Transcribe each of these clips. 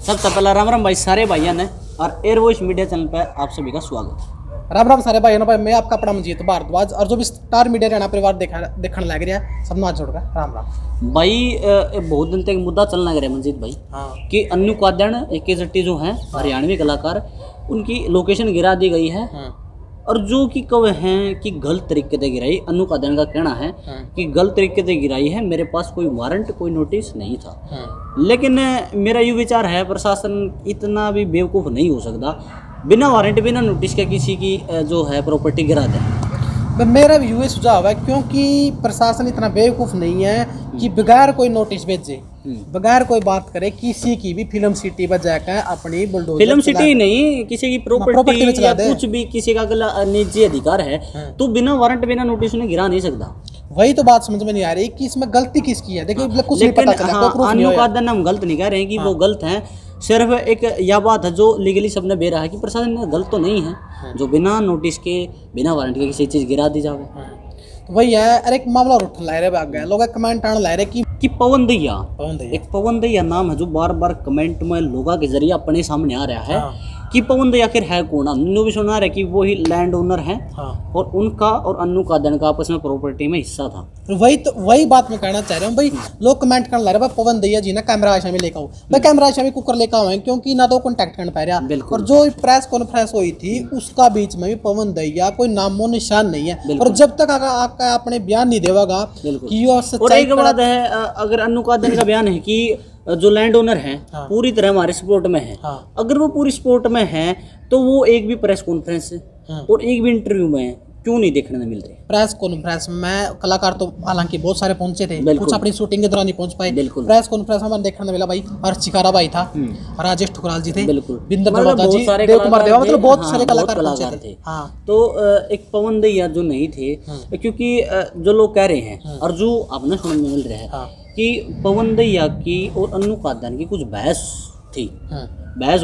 सबसे पहला राम राम भाई सारे भाइयों ने और एयर वॉइस मीडिया चैनल पर आप सभी का स्वागत। राम राम सारे भाई भाई मैं आपका अपना मंजीत भारद्वाज और जो भी स्टार मीडिया रहना परिवार देखने लग रहा है सब हाथ जोड़कर राम राम भाई। बहुत दिन तक मुद्दा चलना लग रहा है मंजीत भाई। हाँ। कि अन्नू कादन एक जट्टी जो हैं हरियाणवी कलाकार, उनकी लोकेशन गिरा दी गई है। हाँ। और जो कि कव हैं कि गलत तरीके से गिराई। अन्नू कादन का कहना है कि गलत तरीके से गिराई है, मेरे पास कोई वारंट कोई नोटिस नहीं था। लेकिन मेरा ये विचार है प्रशासन इतना भी बेवकूफ़ नहीं हो सकता बिना वारंट बिना नोटिस के किसी की जो है प्रॉपर्टी गिरा दे। मेरा भी ये सुझाव है क्योंकि प्रशासन इतना बेवकूफ़ नहीं है कि बगैर कोई नोटिस भेजे बगैर कोई बात करे किसी की भी फिल्म सिटी बजाकर अपनी बुलडोजर फिल्म सिटी नहीं किसी की प्रॉपर्टी में या कुछ भी किसी का निजी अधिकार है तो बिना वारंट बिना नोटिस उन्हें गिरा नहीं सकता। वही तो बात समझ में नहीं आ रही कि इसमें गलती किसकी है। देखिए कुछ नहीं पता चला, कोई प्रूफ नहीं होया। हम गलत नहीं कह रहे हैं कि वो गलत हैं, सिर्फ एक यह बात है जो लीगली सबने बेरा है कि प्रशासन गलत तो नहीं है जो बिना नोटिस के बिना वारंट के किसी चीज़ गिरा दी जावे। तो वही है। अरे एक मामला उठ ला रहे भाग गए लोग कमेंट आने ला रहे कि पवन दैया एक पवन दैया नाम है जो बार बार कमेंट में लोगों के जरिए अपने सामने आ रहा है कि पवन दैया आखिर है कौन। अन्नू भी सुना रहे कि वो ही लैंड ओनर हैं और उनका और अन्नू कादन का आपस में प्रॉपर्टी में हिस्सा था। वही बात मैं कहना चाह रहा हूँ भाई। लोग कमेंट करने लग रहे भाई पवन दैया जी ने कैमरा आशा में लेकर आओ। भाई कैमरा आशा में कुकर लेकर आए क्योंकि ना तो कॉन्टैक्ट करने पा रहा और जो प्रेस कॉन्फ्रेंस हुई थी उसका बीच में भी पवन दैया कोई नामो निशान नहीं है। और जब तक आपका अपने बयान नहीं देगा कि और एक बात है, अगर अन्नू कादन का बयान है कि जो लैंड ओनर हैं पूरी तरह हमारे सपोर्ट में है, अगर वो पूरी सपोर्ट में है तो वो एक भी प्रेस कॉन्फ्रेंस और एक भी इंटरव्यू में क्यों नहीं देखने में मिल रही। प्रेस कॉन्फ्रेंस में कलाकार तो हालांकि बहुत सारे पहुंचे थे, कुछ अपनी शूटिंग के दौरान नहीं पहुंच पाए। प्रेस कॉन्फ्रेंस में देखने में मिला भाई हर्ष चिकारा भाई था, राजेश ठुकराल जी थे, बिंदर दरोदा जी, देव कुमार देवा, मतलब बहुत सारे कलाकार पहुंचे थे। तो एक पवन दैया जो नहीं थे, क्योंकि जो लोग कह रहे हैं और जो आपने सुनने में मिल रहा है कि पवन दैया की और अन्नू कादन की कुछ बहस थी, बहस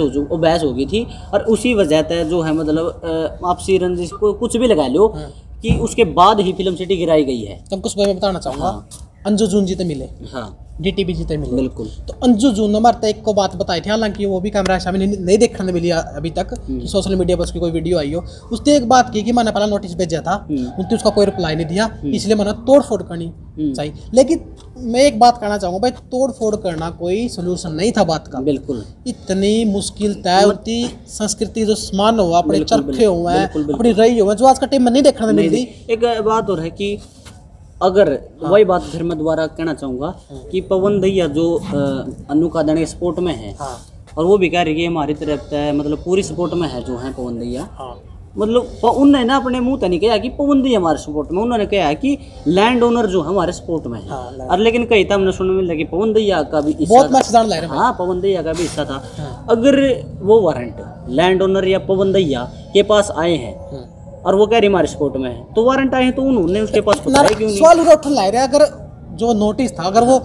हो गई थी और उसी वजह से जो है मतलब आपसी रंजिश को कुछ भी लगा लो कि उसके बाद ही फिल्म सिटी गिराई गई है। तो कुछ मैं बताना चाहूँगा। अंजू जून जी तो मिले, डीटीपी जी तो मिले, बिल्कुल। तो अंजू जून हमारे एक को बात बताई थी, हालांकि वो भी कैमरा शामिल नहीं देखने मिली अभी तक कि सोशल मीडिया पर उसकी कोई वीडियो आई हो। उसने एक बात की कि मैंने पहला नोटिस भेजा था, उनने उसका कोई रिप्लाई नहीं दिया, इसलिए मैंने तोड़ फोड़ करनी चाहिए। लेकिन मैं एक बात कहना चाहूँगा भाई, तोड़ फोड़ करना कोई सोल्यूशन नहीं था बात का। बिल्कुल इतनी मुश्किल तय होती संस्कृति जो समान हुआ अपने चरखे हुए हैं अपनी रही हुए जो आज का टाइम में नहीं देखने में मिलती। एक बात और है कि अगर वही बात फिर मैं दोबारा कहना चाहूँगा कि पवन दैया जो अन्नू कादन के सपोर्ट में है और वो भी कह रही है हमारी तरफ से मतलब पूरी सपोर्ट में है जो है पवन दैया, मतलब उन्होंने ना अपने मुंह तो नहीं कहा कि पवन दैया हमारे सपोर्ट में, उन्होंने कहा कि लैंड ओनर जो है हमारे सपोर्ट में है। और लेकिन कहीं था हमने सुनने मिला कि पवन दैया का भी हिस्सा, पवन दैया का भी हिस्सा था। अगर वो वारंट लैंड ओनर या पवन दैया के पास आए हैं और वो कह रही हमारे सपोर्ट में है तो वारंट आए तो उन्होंने उसके पास क्यों नहीं? सवाल उठा ला रहे अगर जो नोटिस था अगर वो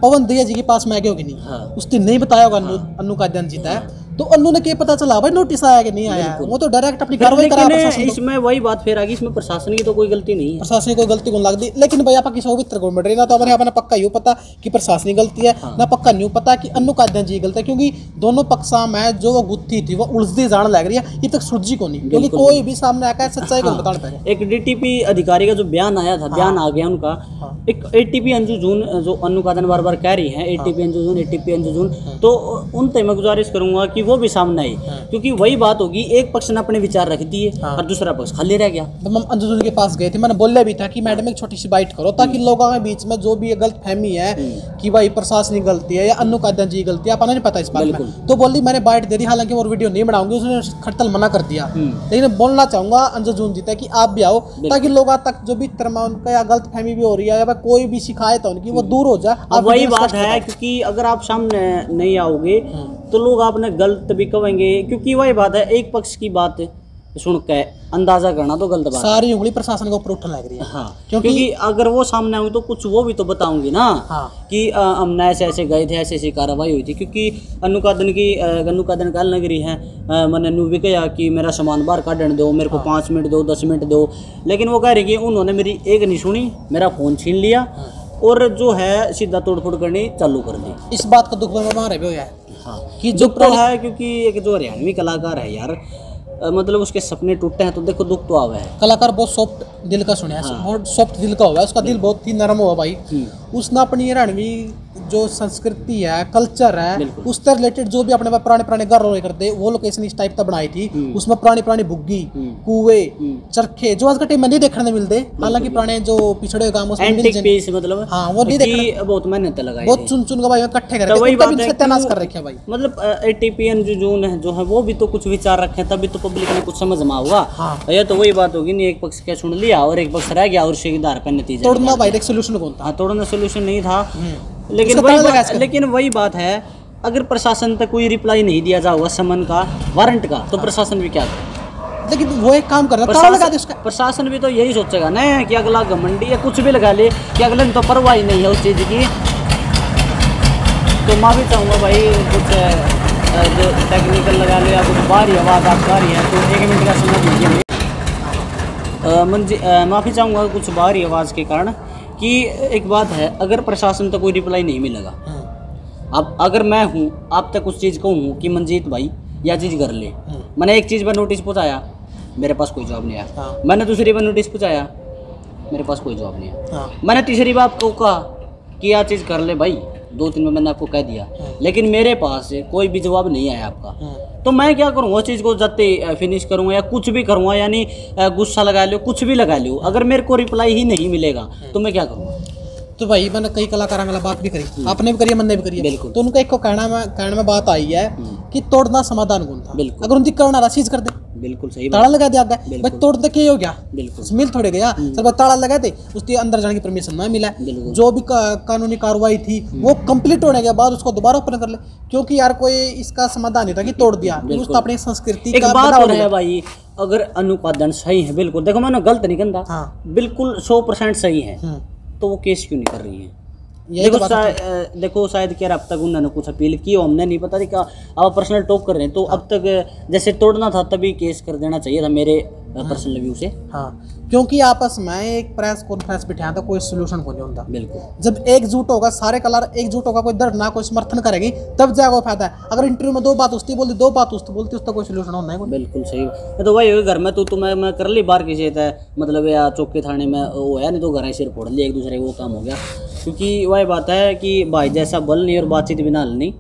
पवन दैया जी के पास में आ गया होगी नहीं, उस दिन नहीं बताया होगा अन्नू कादन जी था तो अन्नू ने क्या पता चला भाई नोटिस आया कि नहीं आया, वो तो डायरेक्ट अपनी कार्रवाई करा। इसमें वही बात फिर आ गई, इसमें प्रशासन की तो कोई गलती नहीं है, प्रशासन की कोई गलती को लगती। लेकिन भाई आप किसी पवित्र को मिल रही ना तो हमारे अपना पक्का यूँ पता कि प्रशासन की गलती है ना पक्का न्यू पता कि अन्नू कादन जी गलती है, क्योंकि दोनों पक्षा में जो वो गुत्थी थी वो उलझती जाने लग रही है, ये तक सूझी को नहीं, क्योंकि कोई भी सामने आकर सच्चाई को बताना पाएगा। एक डीटीपी अधिकारी का जो बयान आया था, बयान आ गया उनका, एक एटीपी अंजू जून जो अन्नू कादन बार बार कह रही है एटीपी अंजू जून, तो उन तय मैं गुजारिश करूंगा कि वो भी सामने आई, क्योंकि वही बात होगी एक पक्ष ने अपने विचार रख दिए और दूसरा पक्ष खाली रह गया। तो हम अंजू जून के पास गए थे, मैंने बोला भी था कि मैडम एक छोटी सी बाइट करो ताकि लोगों के बीच में जो भी ये गलत फहमी है कि भाई प्रशासनिक गलती है या अन्नू कादन जी गलती है, अपना नहीं पता इस बात में, तो बोली मैंने बाइट दे दी। हालांकि वो वीडियो नहीं बनाऊंगी, उसने खटल मना कर दिया। लेकिन बोलना चाहूंगा अंजू जून जी तक कि आप भी आओ ताकि लोगों तक जो भी तरमा उनका या गलत फहमी भी हो रही है या कोई भी शिकायत है उनकी वो दूर हो जाए। वही बात है, क्योंकि अगर आप सामने नहीं आओगे तो लोग आपने गलत भी कहेंगे, क्योंकि वही बात है एक पक्ष की बात सुन के अंदाजा करना तो गलत बात, सारी उंगली प्रशासन को ऊपर उठने लग रही है। क्योंकि अगर वो सामने आऊँ तो कुछ वो भी तो बताऊंगी ना कि हमने ऐसे ऐसे गए थे, ऐसी ऐसी कार्रवाई हुई थी। क्योंकि अन्नू कादन काल नगरी है, मैंने नू भी कहा कि मेरा सामान बाहर काटने दो, मेरे को 5 मिनट दो 10 मिनट दो, लेकिन वो कह रही कि उन्होंने मेरी एक नहीं सुनी, मेरा फ़ोन छीन लिया और जो है सीधा तोड़ फोड़ करनी चालू कर दी। इस बात का दुख हमारे भी हो है हाँ कि जो दुख तो है, क्योंकि एक जो हरियाणवी कलाकार है यार, मतलब उसके सपने टूटे हैं तो देखो दुख तो आवे है। कलाकार बहुत सॉफ्ट दिल का सुना है, बहुत सॉफ्ट दिल का हुआ है, उसका दिल बहुत ही नरम हुआ भाई। उसने अपनी हरियाणवी जो संस्कृति है, कल्चर है, उससे रिलेटेड जो भी अपने पुराने पुराने घर रोए करते वो लोकेशन इस टाइप का बनाई थी। उसमें पुरानी पुरानी बुग्गी, कुएं, चरखे जो आज के टाइम में नहीं देखने मिलते, हालांकि पुराने जो पिछड़े गांव एंटीक पीस मतलब, हाँ वो नहीं देखने, बहुत मेहनत लगाई, बहुत चुन चुन का भाई इकट्ठे करके वही बात है, सत्यानाश कर रखे भाई। मतलब एटीपीएन जो है वो भी तो कुछ विचार रखे, तभी तो पब्लिक ने कुछ समझ में होगा। ये तो वही बात होगी नहीं, एक पक्ष क्या सुन लिया और एक पक्ष रह गया और उसी के आधार पर नतीजा तोड़ना भाई एक सोल्यूशन कौन था? हाँ, तोड़ना सोल्यूशन नहीं था। लेकिन वही बात है, अगर प्रशासन तक कोई रिप्लाई नहीं दिया जाएगा समन का, वारंट का, तो प्रशासन भी क्या करे? लेकिन वो एक काम कर रहा है, प्रशासन भी तो यही सोचेगा ना कि अगला घमंडी या कुछ भी लगा ले कि अगले तो परवाह ही नहीं है उस चीज़ की। तो माफ़ी चाहूँगा भाई, कुछ जो टेक्निकल लगा ले या कुछ बाहरी आवाज़ आपका आ रही है तो 1 मिनट का समय दीजिए। माफ़ी चाहूँगा कुछ बाहरी आवाज़ के कारण। कि एक बात है, अगर प्रशासन तक कोई रिप्लाई नहीं मिलेगा, अब अगर मैं हूँ आप तक उस चीज़ को हूँ कि मंजीत भाई यह चीज़ कर ले, मैंने एक चीज़ पर नोटिस पहुँचाया, मेरे पास कोई जवाब नहीं आया। मैंने दूसरी बार नोटिस पहुँचाया, मेरे पास कोई जवाब नहीं आया। मैंने तीसरी बार आपको कहा कि यह चीज़ कर ले भाई, 2-3 में मैंने आपको कह दिया, लेकिन मेरे पास कोई भी जवाब नहीं आया आपका, तो मैं क्या करूँगा? उस चीज़ को जब फिनिश करूँगा या कुछ भी करूँगा, यानी गुस्सा लगा लो, कुछ भी लगा लो, अगर मेरे को रिप्लाई ही नहीं मिलेगा तो मैं क्या करूँगा? तो भाई मैंने कई कलाकारों वाला बात भी करी, आपने भी करी है, मैंने भी करी है, बिल्कुल। तो उनका एक को कहने में बात आई है कि तोड़ना समाधान कौन था? बिल्कुल। अगर उनकी करना रहा चीज कर दे, बिल्कुल सही, ताला लगा दिया गया भाई, तोड़ दे के हो गया, बिल्कुल मिल थोड़े गया सर भाई, ताला लगा दे, उसके अंदर जाने की परमिशन ना मिला, जो भी कानूनी कार्रवाई थी वो कंप्लीट होने के बाद उसको दोबारा ओपन कर ले, क्योंकि यार कोई इसका समाधान नहीं था कि तोड़ दिया, उसको अपनी संस्कृति का बात हो रहा है भाई। अगर अनुपादन सही है, बिल्कुल देखो मैंने गलत नहीं कहता, बिल्कुल 100% सही है, तो वो केस क्यों नहीं कर रही है? देखो शायद क्या अब तक उन्होंने कुछ अपील की हो, हमने नहीं पता क्या, अब पर्सनल टॉक कर रहे हैं, तो अब तक जैसे तोड़ना था तभी केस कर देना चाहिए था मेरे पर्सनल व्यू से। हाँ, क्योंकि आपस में एक प्रेस कॉन्फ्रेंस बिठाया था, कोई सोल्यूशन को नहीं होता। बिल्कुल, जब एकजुट होगा सारे कलर, एकजुट होगा, कोई दर्द ना कोई समर्थन करेगी, तब जाएगा फायदा है। अगर इंटरव्यू में 2 बात उसकी बोलती, 2 बात उसकी बोलती, उसका कोई सोल्यूशन होना है। बिल्कुल सही, तो वही घर में तो मैं कर ली बार किसी मतलब या चौके थाने में वो है, नहीं तो घर सिर फोड़ लिया एक दूसरे वो काम हो गया। क्योंकि वही बात है कि भाई जैसा बल नहीं और बातचीत बिना हल नहीं,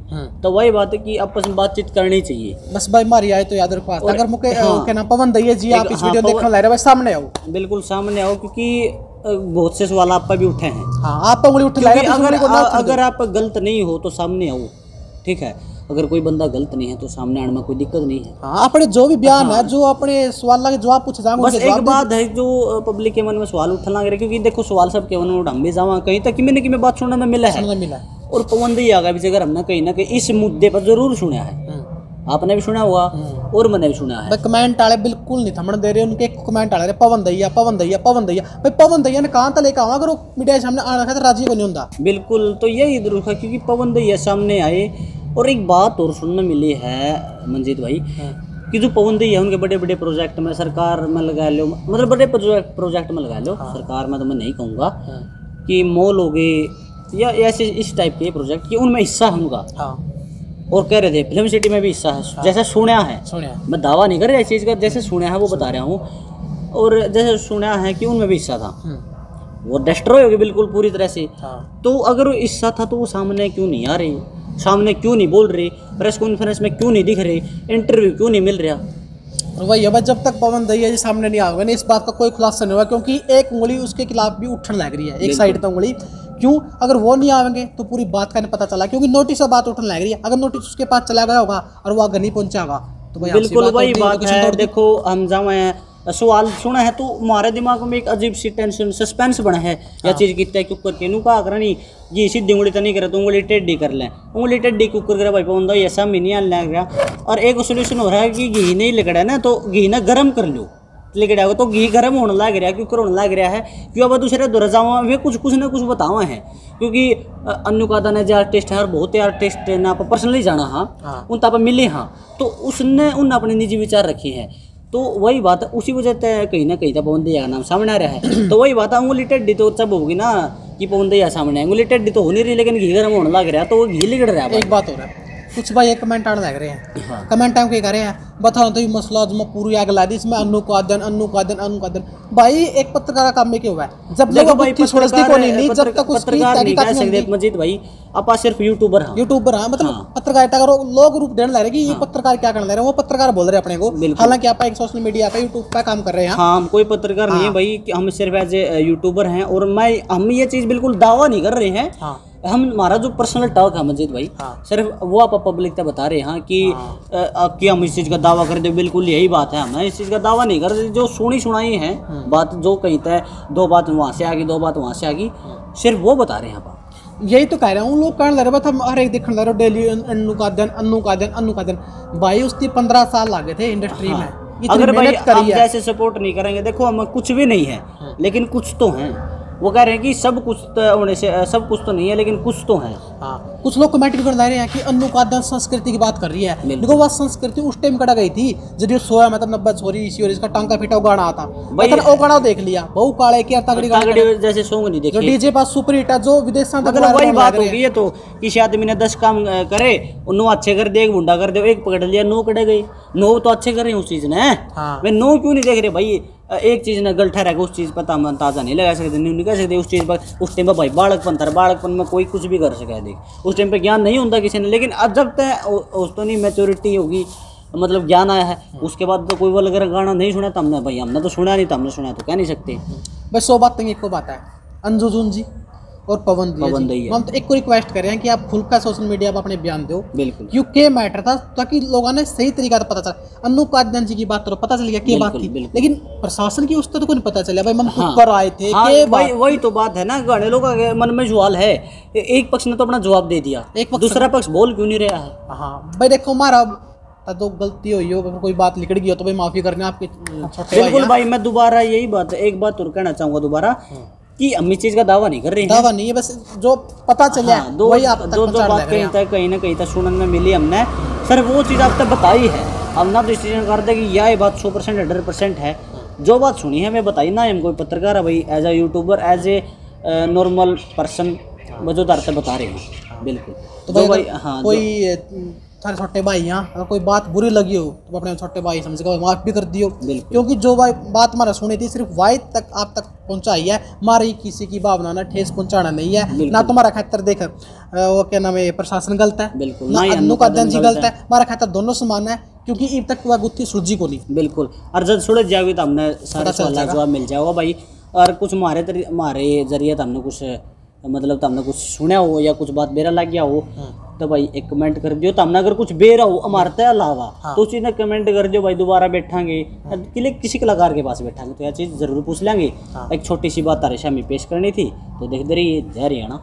तो वही बात है कि आपस में बातचीत करनी चाहिए। बस भाई मारी आए तो याद रखो, अगर मुझे क्या नाम पवन दैया जी आप इस वीडियो देखने ला रहे भाई, सामने आओ, बिल्कुल सामने आओ, क्योंकि बहुत से सवाल आप पर भी उठे हैं। हाँ, आप पर उंगली उठ ला रहे हैं, अगर आप गलत नहीं हो तो सामने आओ, ठीक है? अगर कोई बंदा गलत नहीं है तो सामने आने में कोई दिक्कत नहीं है। हाँ, अपने जो भी बयान है, जो अपने सवाल के जवाब पूछे जाएंगे, बस एक बात है जो पब्लिक के मन में सवाल उठना लग रहा है, क्योंकि देखो सवाल सब के मन में हम भी जावा कहीं तक कि मैं बात सुनने में मिला है, और पवन दी आ गया भी, अगर हमने कहीं ना कहीं इस मुद्दे पर जरूर सुना है, आपने भी सुना हुआ और मैंने भी सुना है। कमेंट वाले बिल्कुल नहीं थमन दे रहे, उनके कमेंट आ रहे पवन दैया पवन दैया पवन दैया, भाई पवन दैया ने कहाँ तक लेकर आवा, अगर वो मीडिया सामने आना था राजी को नहीं होता। बिल्कुल, तो यही दुख है, क्योंकि पवन दैया सामने आए। और एक बात और सुनने मिली है मंजीत भाई, कि जो पवन दैया उनके बड़े बड़े प्रोजेक्ट में सरकार में लगा लो, मतलब बड़े प्रोजेक्ट में लगा लो, सरकार में तो मैं नहीं कहूँगा कि मॉल हो गए या ऐसे इस टाइप के प्रोजेक्ट कि उनमें हिस्सा है उनका। और कह रहे थे फिल्म सिटी में भी हिस्सा है, जैसे सुना है, मैं दावा नहीं कर रहा इस चीज़ का, जैसे सुना है वो बता रहा हूँ, और जैसे सुना है कि उनमें भी हिस्सा था, वो डिस्ट्रॉय हो गए बिल्कुल पूरी तरह से। तो अगर वो हिस्सा था तो वो सामने क्यों नहीं आ रही, सामने क्यों नहीं बोल रही, प्रेस कॉन्फ्रेंस में क्यों नहीं दिख रही, इंटरव्यू क्यों नहीं मिल रहा? वही है, जब तक पवन दैया जी सामने नहीं आओगे ना, इस बात का कोई खुलासा नहीं होगा, क्योंकि एक उंगली उसके खिलाफ भी उठने लग रही है, एक साइड पर उंगली। क्यों? अगर वो नहीं आएंगे तो पूरी बात का नहीं पता चला, क्योंकि नोटिस से बात उठने लग रही है। अगर नोटिस उसके पास चला गया होगा और वो आगे नहीं पहुंचा होगा तो बिल्कुल वही बात है। देखो हम जाए सवाल सुना है तो हमारे दिमाग में एक अजीब सी टेंशन सस्पेंस बना है, या चीज़ कितना क्यों करके नू का करा नहीं ये सीधी उंगली तो नहीं करे तो उंगली टेढ़ी कर लें, उंगली टेढ़ी क्यों कर भाई पवन ये ऐसा भी नहीं लग रहा। और एक सोल्यूशन हो रहा है कि घी नहीं लिकड़ा ना तो घी ना गर्म कर लो, लिकड़ा होगा तो घी गर्म होने लग रहा है, क्यों होने लग रहा है क्यों? अब दूसरे दुर जावा वे कुछ ना कुछ बतावा है, क्योंकि अनुकादा ने जो आर्टिस्ट है और बहुत ही आर्टिस्ट ने आप पर्सनली जाना हाँ उन तब मिले हाँ, तो उसने उन अपने निजी विचार रखे हैं। तो वही बात है, उसी वजह से कहीं ना कहीं तो पवन दैया का नाम सामने आ रहा है। तो वही बात है, उंगली टेढ़ी तो सब होगी ना कि पवन दैया सामने, उंगली टेढ़ी तो हो नहीं रही लेकिन घी गर्म होने लग रहा है तो वो घी लिगड़ रहा है। एक बात हो रहा है कुछ भाई एक कमेंट आने लग रहे हैं, कमेंट हम क्या कर रहे हैं, बताओ तो ये मसला जो मैं पूरी आग ला दी इसमें अन्नू का दिन भाई एक पत्रकार का काम में क्यों हुआ है जब देखो भाई जब तक उसकी तहकीकात नहीं होती। मजीद भाई आप सिर्फ यूट्यूबर हाँ मतलब पत्रकारिता करो, लोग रूप देने लग रहे कि ये पत्रकार क्या करने लग रहे हैं, वो पत्रकार बोल रहे हैं अपने को, हालांकि आप एक सोशल मीडिया पे यूट्यूब पे काम कर रहे हैं। हाँ, हम कोई पत्रकार नहीं है भाई, हम सिर्फ एज ए यूट्यूबर हैं। और हम ये चीज़ बिल्कुल दावा नहीं कर रहे हैं, हमारा जो पर्सनल टॉक है मजीद भाई, सिर्फ वो आप पब्लिक तक बता रहे हैं कि हम इस चीज़ का दावा कर दे, बिल्कुल यही बात है। हम इस चीज़ का दावा नहीं कर रहे, जो सुनाई है बात, जो कहीं तय 2 बात वहाँ से आ गई 2 बात वहाँ से आ गई, सिर्फ वो बता रहे हैं आप। यही तो कह रहा हूँ, लोग कहने लग रहे हम हर एक देखने लग रहे डेली अन्नू का दिन भाई उसकी 15 साल लगे थे इंडस्ट्री में। अगर भाई आप जैसे सपोर्ट नहीं करेंगे, देखो हम कुछ भी नहीं है लेकिन कुछ तो हैं। वो कह रहे हैं कि सब कुछ होने से सब कुछ तो नहीं है लेकिन कुछ तो है। हाँ, कुछ लोग कमेंट भी कर रहे हैं कि अनुकादन संस्कृति की बात कर रही है, देखो वह संस्कृति उस टाइम कटा गई थी जब ये सोया मतलब 90 सॉरी इसी और इसका टांका फिटा गाना आता भाई, वो गाना देख लिया बहु काले की तगड़ी जैसे सॉन्ग नहीं देखे, जो डीजे पास सुपर हिट है, जो विदेशों तक मतलब वही बात होगी। ये तो किसी आदमी ने 10 काम करे, 9 अच्छे कर दे, एक बुंडा कर दे, एक पकड़ लिया 9 कटे गई, 9 तो अच्छे कर रहे हैं उस चीज ने। मैं 9 क्यों नहीं देख रहे भाई, एक चीज ने गलत ठहरा उस चीज पर ताजा नहीं लगा सकते, नहीं कह सकते उस चीज पर। उस टाइम पर भाई बालकपन में कोई कुछ भी कर सके, देख उस टाइम पे ज्ञान नहीं होता किसी ने, लेकिन अब जब तक उस तो नहीं मैच्योरिटी होगी, मतलब ज्ञान आया है, उसके बाद तो कोई वो अगर गाना नहीं सुना तो हमने भाई हमने तो सुना नहीं, तो हमने सुना तो कह नहीं सकते। बस 100 बात एक को बात है, अंजुजुन जी और पवन जी हम तो एक को रिक्वेस्ट कर रहे हैं कि आप खुलकर सोशल मीडिया पर अपने बयान दो, बिल्कुल क्यों के मैटर था, ताकि लोगों ने सही तरीका से पता चला। अनुकादन जी की बात करो, पता चल गया क्या बात थी, लेकिन प्रशासन की उस तो कोई पता चला भाई, हम खुद पर आए थे। भाई वही तो बात है ना, गाने लोगों के मन में सवाल है, एक पक्ष ने तो अपना जवाब दे दिया, दूसरा पक्ष बोल क्यों नहीं रहा है। हाँ भाई देखो हमारा तो गलती हुई हो, कोई बात निकल गई हो तो भाई माफी करना आपके छोटे। बिल्कुल भाई, मैं दोबारा यही बात एक बात और कहना चाहूंगा दोबारा कि हम इस चीज का दावा नहीं कर रहे हैं, दावा नहीं है, बस जो पता चला वही आप तक जो बात कहीं ना कहीं तक सुनने में मिली हमने, सर वो चीज़ आप तक बताई है। हम ना डिसीजन कर दे कि यह बात 100% 100% है, जो बात सुनी है मैं बताई ना, हम कोई पत्रकार है भाई, as a YouTuber, as a normal person वजूदार से बता रहे हैं। बिल्कुल तो भाई हाँ, कोई सारे छोटे भाई यहाँ अगर कोई बात बुरी लगी हो तो अपने छोटे भाई समझ के माफ भी कर दियो, क्योंकि जो भाई बात हमारा सुनी थी सिर्फ वाई तक आप तक पहुंचाई है, हमारी किसी की भावना ना ठेस पहुंचाना नहीं है, ना तुम्हारा खातर देख वो क्या नाम है प्रशासन गलत है, बिल्कुल ना अनुकादन जी गलत है, हमारा खातर दोनों समान है, क्योंकि अब तक वह गुत्थी सुलझी को नहीं। बिल्कुल, और जब सुलझ जाएगी तो हमने सारा सवाल जवाब मिल जाएगा भाई। और कुछ हमारे जरिए तो हमने कुछ मतलब तो हमने कुछ सुना हो या कुछ बात बेरा लग गया हो तो भाई एक कमेंट कर दियो, तो हमने अगर कुछ बेरा हो हमारे तय अलावा तो उस चीज़ ने कमेंट कर दियो भाई, दोबारा बैठांगे किसी कलाकार के पास बैठांगे तो यह चीज़ जरूर पूछ लेंगे। एक छोटी सी बात तारे शामी पेश करनी थी तो देख दे रही है हरियाणा।